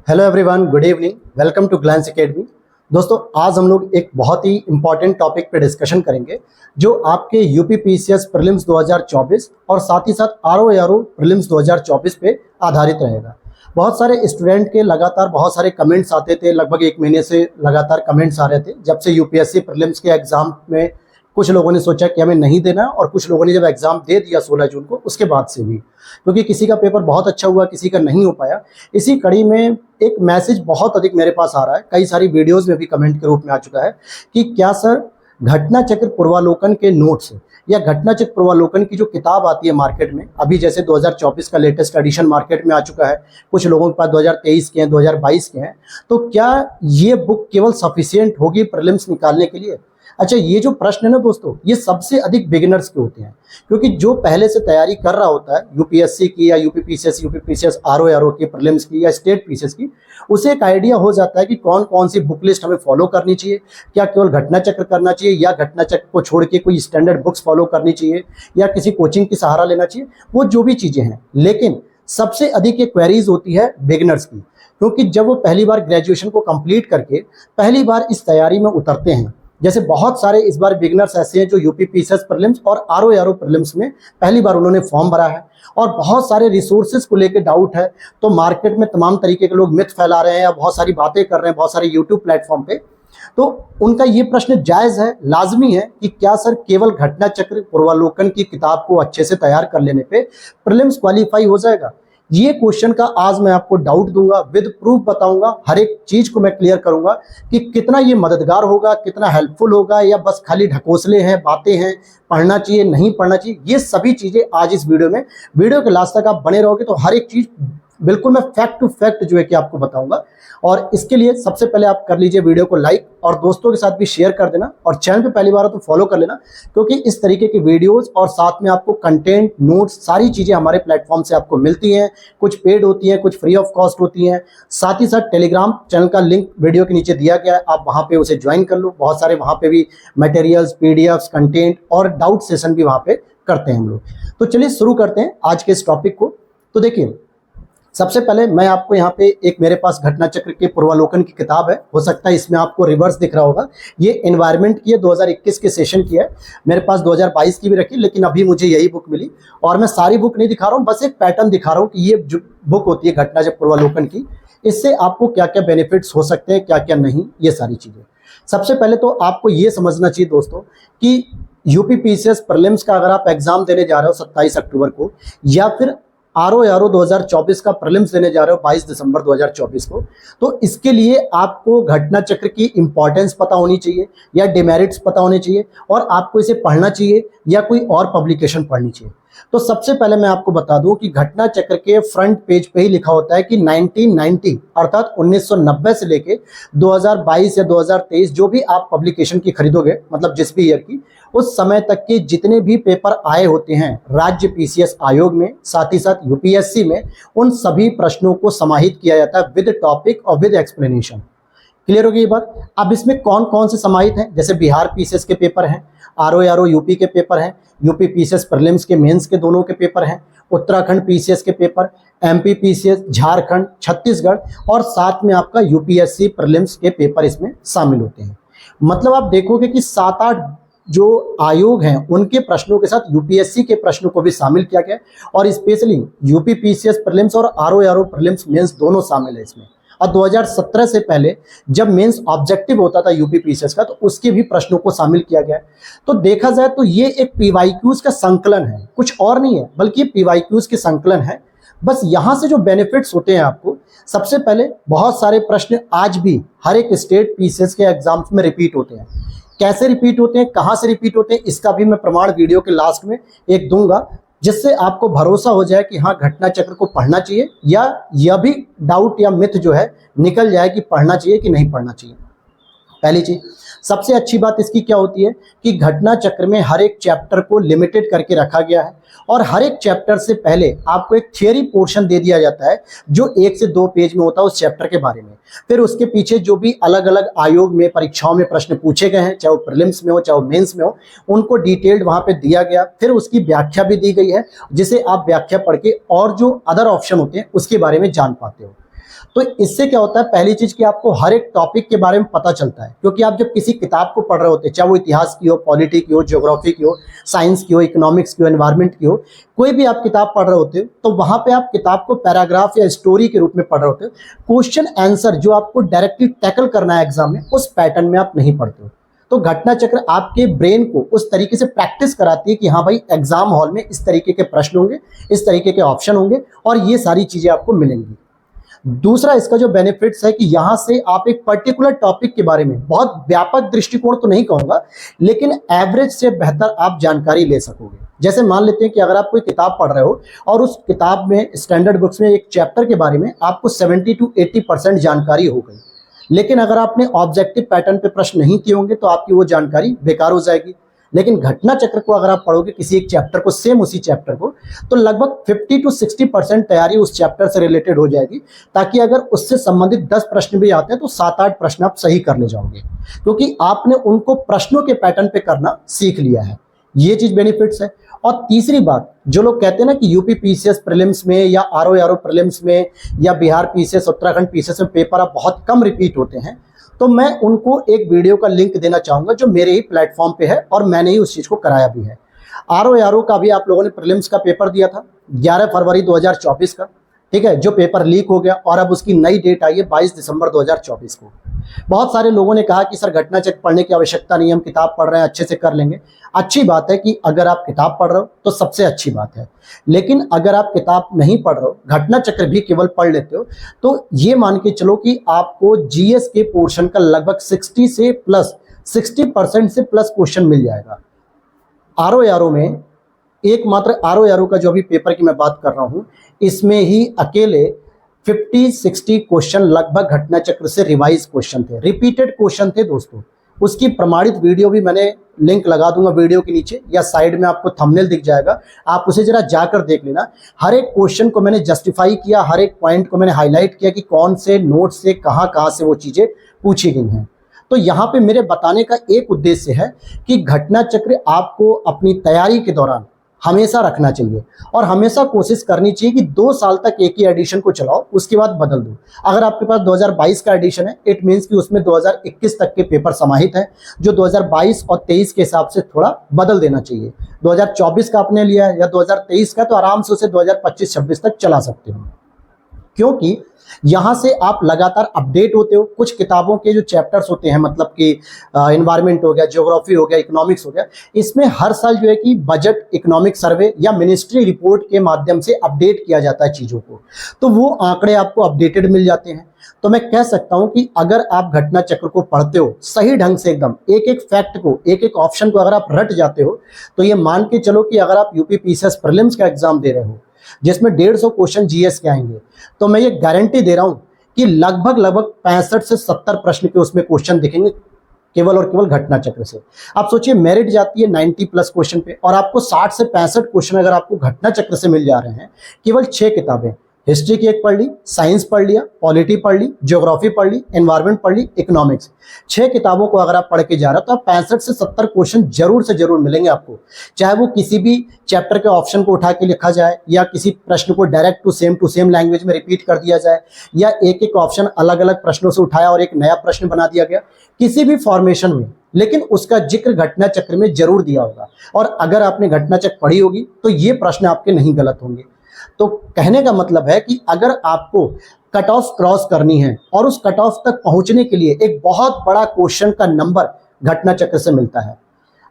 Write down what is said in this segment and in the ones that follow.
Hello everyone, good evening. Welcome to Glance Academy. दोस्तों, आज हम लोग एक बहुत ही इंपॉर्टेंट टॉपिक पे डिस्कशन करेंगे जो आपके यूपी पीसीएस प्रीलिम्स 2024 और साथ ही साथ आरओ प्रीलिम्स 2024 पे आधारित रहेगा। बहुत सारे स्टूडेंट के लगातार बहुत सारे कमेंट्स आते थे, लगभग एक महीने से लगातार कमेंट्स आ रहे थे जब से यूपीएससी प्रीलिम्स के एग्जाम में कुछ लोगों ने सोचा कि हमें नहीं देना, और कुछ लोगों ने जब एग्जाम दे दिया 16 जून को, उसके बाद से भी, क्योंकि किसी का पेपर बहुत अच्छा हुआ, किसी का नहीं हो पाया। इसी कड़ी में एक मैसेज बहुत अधिक मेरे पास आ रहा है, कई सारी वीडियोस में भी कमेंट के रूप में आ चुका है कि क्या सर घटना चक्र पूर्वालोकन के नोट्स या घटना चक्र पूर्वालोकन की जो किताब आती है मार्केट में, अभी जैसे 2024 का लेटेस्ट एडिशन मार्केट में आ चुका है, कुछ लोगों के पास 2023 के हैं, 2022 के हैं, तो क्या ये बुक केवल सफिशिएंट होगी प्रीलिम्स निकालने के लिए? अच्छा, ये जो प्रश्न है ना दोस्तों, ये सबसे अधिक बिगिनर्स के होते हैं, क्योंकि जो पहले से तैयारी कर रहा होता है यूपीएससी की या यूपीपीसीएस आरओ की प्रीलिम्स की या स्टेट पीसीएस की, उसे एक आइडिया हो जाता है कि कौन कौन सी बुक लिस्ट हमें फॉलो करनी चाहिए, क्या केवल घटना चक्र करना चाहिए या घटना चक्र को छोड़ के कोई स्टैंडर्ड बुक्स फॉलो करनी चाहिए या किसी कोचिंग की सहारा लेना चाहिए, वो जो भी चीज़ें हैं। लेकिन सबसे अधिक ये क्वेरीज होती है बिगिनर्स की, क्योंकि जब वो पहली बार ग्रेजुएशन को कंप्लीट करके पहली बार इस तैयारी में उतरते हैं, जैसे बहुत सारे इस बार बिगिनर्स ऐसे हैं जो यूपी पीसीएस प्रीलिम्स और आरओ प्रीलिम्स में पहली बार उन्होंने फॉर्म भरा है, और बहुत सारे रिसोर्सेज को लेकर डाउट है, तो मार्केट में तमाम तरीके के लोग मिथ फैला रहे हैं या बहुत सारी बातें कर रहे हैं बहुत सारे यूट्यूब प्लेटफॉर्म पे। तो उनका ये प्रश्न जायज़ है, लाजमी है कि क्या सर केवल घटना चक्र पूर्वालोकन की किताब को अच्छे से तैयार कर लेने पे प्रीलिम्स क्वालिफाई हो जाएगा? ये क्वेश्चन का आज मैं आपको डाउट दूंगा, विद प्रूफ बताऊंगा, हर एक चीज को मैं क्लियर करूंगा कि कितना ये मददगार होगा, कितना हेल्पफुल होगा, या बस खाली ढकोसले हैं, बातें हैं, पढ़ना चाहिए नहीं पढ़ना चाहिए। ये सभी चीजें आज इस वीडियो के लास्ट तक आप बने रहोगे तो हर एक चीज बिल्कुल मैं फैक्ट टू फैक्ट जो है कि आपको बताऊंगा। और इसके लिए सबसे पहले आप कर लीजिए वीडियो को लाइक, और दोस्तों के साथ भी शेयर कर देना, और चैनल पे पहली बार हो तो फॉलो कर लेना, क्योंकि इस तरीके की वीडियोस और साथ में आपको कंटेंट, नोट्स, सारी चीज़ें हमारे प्लेटफॉर्म से आपको मिलती हैं। कुछ पेड होती हैं, कुछ फ्री ऑफ कॉस्ट होती हैं। साथ ही साथ टेलीग्राम चैनल का लिंक वीडियो के नीचे दिया गया है, आप वहाँ पे उसे ज्वाइन कर लो। बहुत सारे वहाँ पे भी मटेरियल्स, पीडीएफ्स, कंटेंट और डाउट सेशन भी वहाँ पे करते हैं हम लोग। तो चलिए शुरू करते हैं आज के इस टॉपिक को। तो देखिए, सबसे पहले मैं आपको यहाँ पे एक मेरे पास घटना चक्र के पूर्वालोकन की किताब है, हो सकता है इसमें आपको रिवर्स दिख रहा होगा। ये एनवायरनमेंट की है, 2021 के सेशन की है। मेरे पास 2022 की भी रखी, लेकिन अभी मुझे यही बुक मिली, और मैं सारी बुक नहीं दिखा रहा हूँ, बस एक पैटर्न दिखा रहा हूँ कि ये जो बुक होती है घटना चक्र पूर्वालोकन की, इससे आपको क्या क्या बेनिफिट्स हो सकते हैं, क्या क्या नहीं, ये सारी चीज़ें। सबसे पहले तो आपको ये समझना चाहिए दोस्तों कि यूपी पीसीएस प्रीलिम्स का अगर आप एग्जाम देने जा रहे हो 27 अक्टूबर को, या फिर आरओ 2024 का प्रीलिम्स देने जा रहे हो 22 दिसंबर 2024 को, तो इसके लिए आपको घटना चक्र की इंपॉर्टेंस पता होनी चाहिए या डिमेरिट्स पता होने चाहिए, और आपको इसे पढ़ना चाहिए या कोई और पब्लिकेशन पढ़नी चाहिए। तो सबसे पहले मैं आपको बता दूं कि घटना चक्र के फ्रंट पेज पे ही लिखा होता है कि 1990 अर्थात 1990 से लेके 2022 या 2023 जो भी आप पब्लिकेशन की खरीदोगे, मतलब जिस भी ईयर की, उस समय तक के जितने भी पेपर आए होते हैं राज्य पीसीएस आयोग में, साथ ही साथ यूपीएससी में, उन सभी प्रश्नों को समाहित किया जाता है विद टॉपिक और विद एक्सप्लेनेशन। क्लियर हो गई ये बात? अब इसमें कौन कौन से समाहित हैं? जैसे बिहार पीसीएस के पेपर हैं, आरओ यूपी के पेपर हैं, यूपी पीसीएस प्रीलिम्स के मेंस के दोनों के पेपर हैं, उत्तराखंड पीसीएस के paper, MP PCS, Jharkhand, Chhattisgarh, और साथ में आपका यूपीएससी प्रीलिम्स के पेपर इसमें शामिल होते हैं। मतलब आप देखोगे कि 7-8 जो आयोग हैं उनके प्रश्नों के साथ यूपीएससी के प्रश्नों को भी शामिल किया गया, और स्पेशली यूपी पीसीएस प्रीलिम्स और आरओ प्रीलिम्स मेंस दोनों शामिल है इसमें। और 2017 से पहले जब मेंस ऑब्जेक्टिव होता था यूपी पीसीएस का, तो उसके भी प्रश्नों को शामिल किया गया है। तो देखा जाए तो ये एक पीवाईक्यूज का संकलन है, कुछ और नहीं है, बल्कि ये पीवाईक्यूज के संकलन है। बस यहाँ से जो बेनिफिट्स होते हैं आपको, सबसे पहले बहुत सारे प्रश्न आज भी हर एक स्टेट पीसीएस के एग्जाम्स में रिपीट होते हैं। कैसे रिपीट होते हैं, कहाँ से रिपीट होते हैं, इसका भी मैं प्रमाण वीडियो के लास्ट में एक दूंगा, जिससे आपको भरोसा हो जाए कि हाँ घटना चक्र को पढ़ना चाहिए, या यह भी डाउट या मिथ जो है निकल जाए कि पढ़ना चाहिए कि नहीं पढ़ना चाहिए। पहली चीज, सबसे अच्छी बात इसकी क्या होती है कि घटना चक्र में हर एक चैप्टर को लिमिटेड करके रखा गया है, और हर एक चैप्टर से पहले आपको एक थियरी पोर्शन दे दिया जाता है जो 1 से 2 पेज में होता है उस चैप्टर के बारे में। फिर उसके पीछे जो भी अलग अलग आयोग में परीक्षाओं में प्रश्न पूछे गए हैं, चाहे वो प्रीलिम्स में हो चाहे वो मेंस में हो, उनको डिटेल्ड वहाँ पे दिया गया। फिर उसकी व्याख्या भी दी गई है, जिसे आप व्याख्या पढ़ के और जो अदर ऑप्शन होते हैं उसके बारे में जान पाते हो। तो इससे क्या होता है, पहली चीज कि आपको हर एक टॉपिक के बारे में पता चलता है, क्योंकि आप जब किसी किताब को पढ़ रहे होते हैं, चाहे वो इतिहास की हो, पॉलिटी की हो, ज्योग्राफी की हो, साइंस की हो, इकोनॉमिक्स की हो, एनवायरमेंट की हो, कोई भी आप किताब पढ़ रहे होते हो, तो वहां पे आप किताब को पैराग्राफ या स्टोरी के रूप में पढ़ रहे होते हो। क्वेश्चन आंसर जो आपको डायरेक्टली टैकल करना है एग्जाम में, उस पैटर्न में आप नहीं पढ़ते हो। तो घटना चक्र आपके ब्रेन को उस तरीके से प्रैक्टिस कराती है कि हाँ भाई, एग्जाम हॉल में इस तरीके के प्रश्न होंगे, इस तरीके के ऑप्शन होंगे और ये सारी चीजें आपको मिलेंगी। दूसरा इसका जो बेनिफिट्स है कि यहां से आप एक पर्टिकुलर टॉपिक के बारे में, बहुत व्यापक दृष्टिकोण तो नहीं कहूंगा, लेकिन एवरेज से बेहतर आप जानकारी ले सकोगे। जैसे मान लेते हैं कि अगर आप कोई किताब पढ़ रहे हो और उस किताब में, स्टैंडर्ड बुक्स में एक चैप्टर के बारे में आपको 70 to 80% जानकारी हो गई, लेकिन अगर आपने ऑब्जेक्टिव पैटर्न पे प्रश्न नहीं किए होंगे तो आपकी वो जानकारी बेकार हो जाएगी। लेकिन घटना चक्र को अगर आप पढ़ोगे, किसी एक चैप्टर को, सेम उसी चैप्टर को, तो लगभग 50 to 60% तैयारी उस चैप्टर से रिलेटेड हो जाएगी, ताकि अगर उससे संबंधित 10 प्रश्न भी आते हैं तो 7-8 प्रश्न आप सही कर ले जाओगे, क्योंकि आपने उनको प्रश्नों के पैटर्न पे करना सीख लिया है। ये चीज बेनिफिट्स है। और तीसरी बात, जो लोग कहते हैं ना कि यूपी पीसीएस प्रीलिम्स में या आरओ प्रीलिम्स में या बिहार पीसीएस, उत्तराखंड पीसीएस में पेपर अब बहुत कम रिपीट होते हैं, तो मैं उनको एक वीडियो का लिंक देना चाहूंगा जो मेरे ही प्लेटफॉर्म पे है और मैंने ही उस चीज को कराया भी है। आरओ का भी आप लोगों ने प्रीलिम्स का पेपर दिया था 11 फरवरी 2024 का, ठीक है, जो पेपर लीक हो गया और अब उसकी नई डेट आई है 22 दिसंबर 2024 को। बहुत सारे लोगों ने कहा कि सर घटना चक्र पढ़ने की आवश्यकता नहीं है, हम किताब पढ़ रहे हैं, अच्छे से कर लेंगे। अच्छी बात है कि अगर आप किताब पढ़ रहे हो तो सबसे अच्छी बात है, लेकिन अगर आप किताब नहीं पढ़ रहे हो, घटना चक्र भी केवल पढ़ लेते हो, तो ये मान के चलो कि आपको जीएस के पोर्शन का लगभग 60% से प्लस क्वेश्चन मिल जाएगा। आरओ में, एकमात्र आरओ का जो अभी पेपर की मैं बात कर रहा हूं, इसमें ही अकेले 50-60 क्वेश्चन लगभग घटना चक्र से रिवाइज क्वेश्चन थे, रिपीटेड क्वेश्चन थे दोस्तों। उसकी प्रमाणित वीडियो भी मैंने लिंक लगा दूंगा वीडियो के नीचे या साइड में, आपको थंबनेल दिख जाएगा, आप उसे जरा जाकर देख लेना। हर एक क्वेश्चन को मैंने जस्टिफाई किया, हर एक पॉइंट को मैंने हाईलाइट किया कि कौन से नोट से कहां से वो चीजें पूछी गई हैं। तो यहाँ पे मेरे बताने का एक उद्देश्य है कि घटना चक्र आपको अपनी तैयारी के दौरान हमेशा रखना चाहिए और हमेशा कोशिश करनी चाहिए कि 2 साल तक एक ही एडिशन को चलाओ, उसके बाद बदल दो। अगर आपके पास 2022 का एडिशन है, इट मीन्स कि उसमें 2021 तक के पेपर समाहित हैं, जो 2022 और 23 के हिसाब से थोड़ा बदल देना चाहिए। 2024 का आपने लिया है या 2023 का, तो आराम से उसे 2025-26 तक चला सकते हो, क्योंकि यहां से आप लगातार अपडेट होते हो। कुछ किताबों के जो चैप्टर्स होते हैं, मतलब कि एनवायरनमेंट हो गया, ज्योग्राफी हो गया, इकोनॉमिक्स हो गया, इसमें हर साल जो है कि बजट, इकोनॉमिक सर्वे या मिनिस्ट्री रिपोर्ट के माध्यम से अपडेट किया जाता है चीजों को, तो वो आंकड़े आपको अपडेटेड मिल जाते हैं। तो मैं कह सकता हूं कि अगर आप घटना चक्र को पढ़ते हो सही ढंग से, एकदम एक एक फैक्ट को, एक एक ऑप्शन को अगर आप रट जाते हो, तो ये मान के चलो कि अगर आप यूपी पीसीएस प्रीलिम्स का एग्जाम दे रहे हो जिसमें 150 क्वेश्चन जीएस के आएंगे, तो मैं ये गारंटी दे रहा हूं कि लगभग 65 से 70 प्रश्न के उसमें क्वेश्चन दिखेंगे केवल और केवल घटना चक्र से। आप सोचिए, मेरिट जाती है 90+ क्वेश्चन पे और आपको 60 से 65 क्वेश्चन अगर आपको घटना चक्र से मिल जा रहे हैं। केवल 6 किताबें, हिस्ट्री की एक पढ़ ली, साइंस पढ़ लिया, पॉलिटी पढ़ ली, ज्योग्राफी पढ़ ली, एनवायरनमेंट पढ़ ली, इकोनॉमिक्स, 6 किताबों को अगर आप पढ़ के जा रहे हो तो आप 65 से 70 क्वेश्चन जरूर से जरूर मिलेंगे आपको। चाहे वो किसी भी चैप्टर के ऑप्शन को उठा के लिखा जाए या किसी प्रश्न को डायरेक्ट टू सेम लैंग्वेज में रिपीट कर दिया जाए या एक एक ऑप्शन अलग अलग प्रश्नों से उठाया और एक नया प्रश्न बना दिया गया, किसी भी फॉर्मेशन में, लेकिन उसका जिक्र घटना चक्र में जरूर दिया होगा। और अगर आपने घटना चक्र पढ़ी होगी तो ये प्रश्न आपके नहीं गलत होंगे। तो कहने का मतलब है कि अगर आपको कट ऑफ क्रॉस करनी है और उस कट ऑफ तक पहुंचने के लिए एक बहुत बड़ा क्वेश्चन का नंबर घटना चक्र से मिलता है।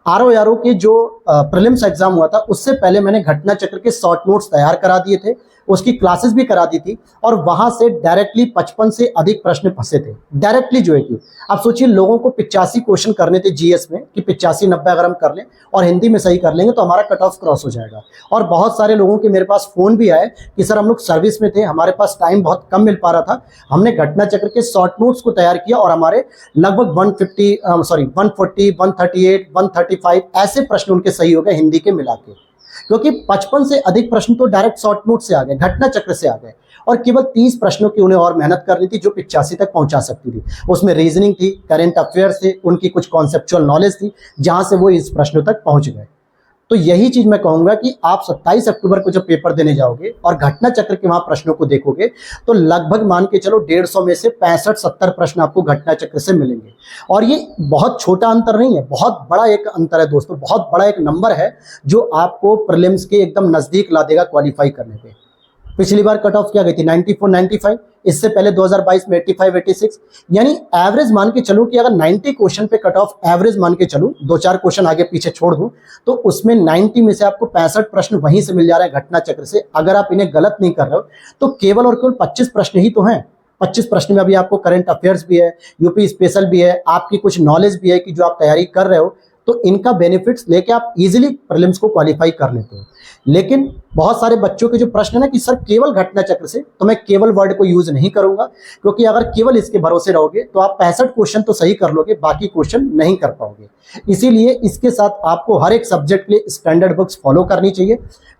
आरओ के जो प्रीलिम्स एग्जाम हुआ था उससे पहले मैंने घटना चक्र के शॉर्ट नोट्स तैयार करा दिए थे, उसकी क्लासेस भी करा दी थी और वहां से डायरेक्टली 55 से अधिक प्रश्न फंसे थे डायरेक्टली। जो है कि आप सोचिए, लोगों को 85 क्वेश्चन करने थे जीएस में कि 85-90 अगर हम कर लें और हिंदी में सही कर लेंगे तो हमारा कट ऑफ क्रॉस हो जाएगा। और बहुत सारे लोगों के मेरे पास फोन भी आए कि सर हम लोग सर्विस में थे, हमारे पास टाइम बहुत कम मिल पा रहा था, हमने घटना चक्र के शॉर्ट नोट्स को तैयार किया और हमारे लगभग 140, 138, 135 ऐसे प्रश्न उनके सही हो गए हिंदी के मिला के, क्योंकि 55 से अधिक प्रश्न तो डायरेक्ट शॉर्ट नोट से आ गए, घटना चक्र से आ गए और केवल 30 प्रश्नों की उन्हें और मेहनत करनी थी जो 85 तक पहुंचा सकती थी। उसमें रीजनिंग थी, करंट अफेयर्स थे, उनकी कुछ कॉन्सेप्चुअल नॉलेज थी, जहां से वो इस प्रश्नों तक पहुंच गए। तो यही चीज मैं कहूंगा कि आप 27 अक्टूबर को जब पेपर देने जाओगे और घटना चक्र के वहां प्रश्नों को देखोगे तो लगभग मान के चलो 150 में से 65-70 प्रश्न आपको घटना चक्र से मिलेंगे। और ये बहुत छोटा अंतर नहीं है, बहुत बड़ा एक अंतर है दोस्तों, बहुत बड़ा एक नंबर है जो आपको प्रीलिम्स के एकदम नजदीक ला देगा क्वालिफाई करने पे। पिछली बार कट ऑफ क्या गई थी 94 95, इससे पहले 2022 में 85 86, यानी एवरेज मान के चलूं कि अगर 90 क्वेश्चन पे कट ऑफ एवरेज मान के चलूं, 2-4 क्वेश्चन आगे पीछे छोड़ दूं, तो उसमें 90 में से आपको 65 प्रश्न वहीं से मिल जा रहे हैं घटना चक्र से। अगर आप इन्हें गलत नहीं कर रहे हो तो केवल और केवल 25 प्रश्न ही तो हैं। 25 प्रश्न में अभी आपको करंट अफेयर्स भी है, यूपी स्पेशल भी है, आपकी कुछ नॉलेज भी है कि जो आप तैयारी कर रहे हो, तो इनका बेनिफिट्स लेके आप इजीली प्रीलिम्स को क्वालिफाई कर लेते हो। लेकिन बहुत सारे बच्चों के जो प्रश्न है ना कि सर केवल घटना चक्र से, तो मैं केवल वर्ड को यूज नहीं करूंगा, क्योंकि अगर केवल इसके भरोसे रहोगे तो आप 65 क्वेश्चन तो सही कर लोगे, बाकी क्वेश्चन नहीं कर पाओगे। इसीलिए इसके साथ आपको हर एक सब्जेक्ट के लिए स्टैंडर्ड बुक्स फॉलो करनी चाहिए।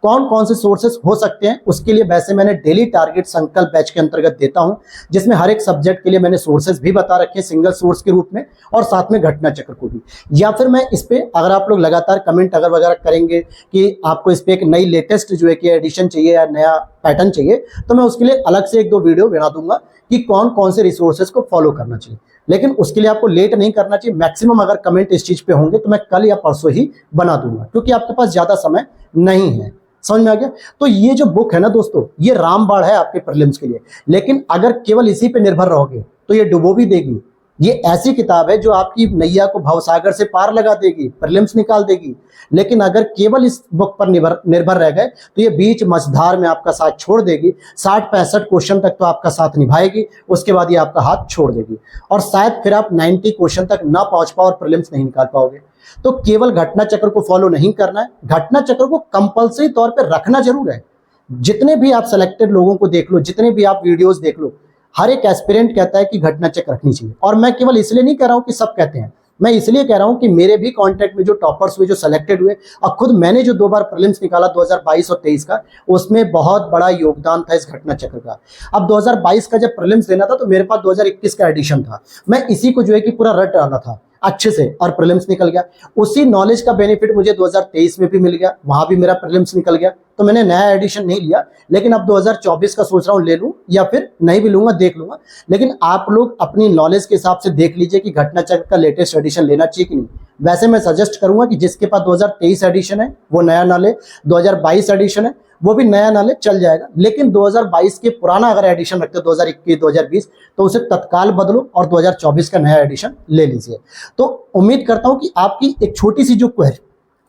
कौन कौन से सोर्सेस हो सकते हैं उसके लिए वैसे मैंने डेली टारगेट संकल्प बैच के अंतर्गत देता हूं, जिसमें हर एक सब्जेक्ट के लिए मैंने सोर्सेस भी बता रखे हैं सिंगल सोर्स के रूप में, और साथ में घटना चक्र को भी। या फिर मैं इस पे अगर आप लोग लगातार कमेंट अगर वगैरह करेंगे कि आपको इस पे एक नई लेटेस्ट जो है कि एडिशन चाहिए या नया पैटर्न चाहिए, तो मैं उसके लिए अलग से 1-2 वीडियो बना दूंगा कि कौन कौन से रिसोर्सेज को फॉलो करना चाहिए। लेकिन उसके लिए आपको लेट नहीं करना चाहिए। मैक्सिमम अगर कमेंट इस चीज पे होंगे तो मैं कल या परसों ही बना दूंगा, क्योंकि आपके पास ज्यादा समय नहीं है। समझ में आ गया? तो ये जो बुक है ना दोस्तों, ये रामबाण है आपके प्रीलिम्स के लिए। लेकिन अगर केवल इसी पे निर्भर रहोगे तो ये डुबो भी देगी। ये ऐसी किताब है जो आपकी नैया को भवसागर से पार लगा देगी, प्रीलिम्स निकाल देगी। लेकिन अगर केवल इस बुक पर निर्भर रह गए तो ये बीच मझधार में आपका साथ छोड़ देगी। 60-65 क्वेश्चन तक तो आपका साथ निभाएगी, उसके बाद ये आपका हाथ छोड़ देगी, और शायद फिर आप 90 क्वेश्चन तक ना पहुंच पाओ और प्रीलिम्स नहीं निकाल पाओगे। तो केवल घटना चक्र को फॉलो नहीं करना है, घटना चक्र को कंपल्सरी तौर पर रखना जरूर है। जितने भी आप सेलेक्टेड लोगों को देख लो, जितने भी आप वीडियोस देख लो, हर एक एस्पिरेंट कहता है कि घटना चक्र रखनी चाहिए। और मैं केवल इसलिए नहीं कह रहा हूं कि सब कहते हैं, मैं इसलिए कह रहा हूं कि मेरे भी कांटेक्ट में जो टॉपर्स हुए, जो सेलेक्टेड हुए, और खुद मैंने जो 2 बार प्रीलिम्स निकाला 2022 और 23 का, उसमें बहुत बड़ा योगदान था इस घटना चक्र का। अब 2022 का जब प्रीलिम्स देना था तो मेरे पास 2021 का एडिशन था, मैं इसी को जो है कि पूरा रट डाला था अच्छे से, और प्रीलिम्स निकल गया। उसी नॉलेज का बेनिफिट मुझे 2023 में भी मिल गया, वहां भी मेरा प्रीलिम्स निकल गया। तो मैंने नया एडिशन नहीं लिया, लेकिन अब 2024 का सोच रहा हूं ले लूं, या फिर नहीं भी लूंगा, देख लूंगा। लेकिन आप लोग अपनी नॉलेज के हिसाब से देख लीजिए कि घटना चक्र का लेटेस्ट एडिशन लेना चाहिए कि नहीं। वैसे मैं सजेस्ट करूंगा कि जिसके पास 2023 एडिशन है वो नया ना ले, 2022 एडिशन है वो भी नया ना ले, चल जाएगा। लेकिन 2022 के पुराना अगर एडिशन रखते हो 2021 2020, तो उसे तत्काल बदलो और 2024 का नया एडिशन ले लीजिए। तो उम्मीद करता हूं कि आपकी एक छोटी सी जो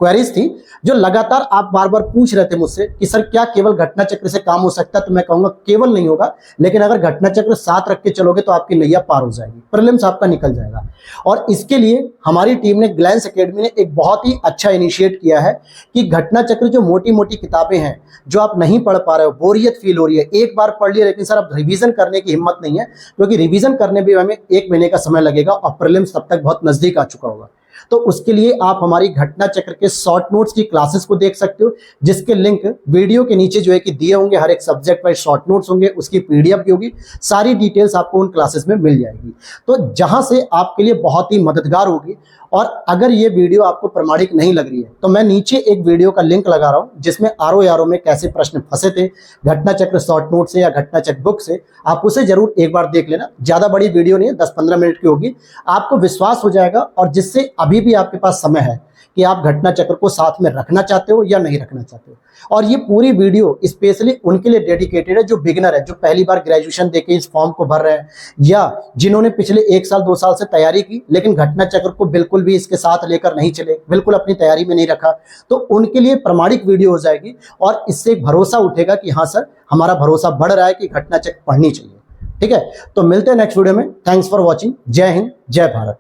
क्वेरीज थी, जो लगातार आप बार बार पूछ रहे थे मुझसे कि सर क्या केवल घटना चक्र से काम हो सकता है, तो मैं कहूंगा केवल नहीं होगा, लेकिन अगर घटना चक्र साथ रख के चलोगे तो आपकी नैया पार हो जाएगी, प्रीलिम्स आपका निकल जाएगा। और इसके लिए हमारी टीम ने, ग्लैंस एकेडमी ने एक बहुत ही अच्छा इनिशिएट किया है कि घटना चक्र जो मोटी मोटी किताबें हैं जो आप नहीं पढ़ पा रहे हो, बोरियत फील हो रही है, एक बार पढ़ लिया लेकिन सर अब रिवीजन करने की हिम्मत नहीं है, क्योंकि रिवीजन करने में हमें 1 महीने का समय लगेगा और प्रीलिम्स तब तक बहुत नजदीक आ चुका होगा। तो उसके लिए आप हमारी घटना चक्र के शॉर्ट नोट्स की क्लासेस को देख सकते हो, जिसके लिंक वीडियो के नीचे जो है कि दिए होंगे। हर एक सब्जेक्ट पर शॉर्ट नोट्स होंगे, उसकी पीडीएफ भी होगी, सारी डिटेल्स आपको उन क्लासेस में मिल जाएगी, तो जहां से आपके लिए बहुत ही मददगार होगी। और अगर ये वीडियो आपको प्रामाणिक नहीं लग रही है तो मैं नीचे एक वीडियो का लिंक लगा रहा हूं, जिसमें आरओ में कैसे प्रश्न फंसे थे घटना चक्र शॉर्ट नोट से या घटना चक्र बुक से, आप उसे जरूर एक बार देख लेना। ज्यादा बड़ी वीडियो नहीं है, 10-15 मिनट की होगी, आपको विश्वास हो जाएगा। और जिससे अभी भी आपके पास समय है कि आप घटना चक्र को साथ में रखना चाहते हो या नहीं रखना चाहते हो। और ये पूरी वीडियो स्पेशली उनके लिए डेडिकेटेड है जो बिगिनर है, जो पहली बार ग्रेजुएशन देके इस फॉर्म को भर रहे हैं, या जिन्होंने पिछले 1 साल 2 साल से तैयारी की लेकिन घटना चक्र को बिल्कुल भी इसके साथ लेकर नहीं चले, बिल्कुल अपनी तैयारी में नहीं रखा, तो उनके लिए प्रमाणिक वीडियो हो जाएगी। और इससे भरोसा उठेगा कि हाँ सर, हमारा भरोसा बढ़ रहा है कि घटना चक्र पढ़नी चाहिए। ठीक है, तो मिलते हैं नेक्स्ट वीडियो में। Thanks for watching. जय हिंद, जय भारत।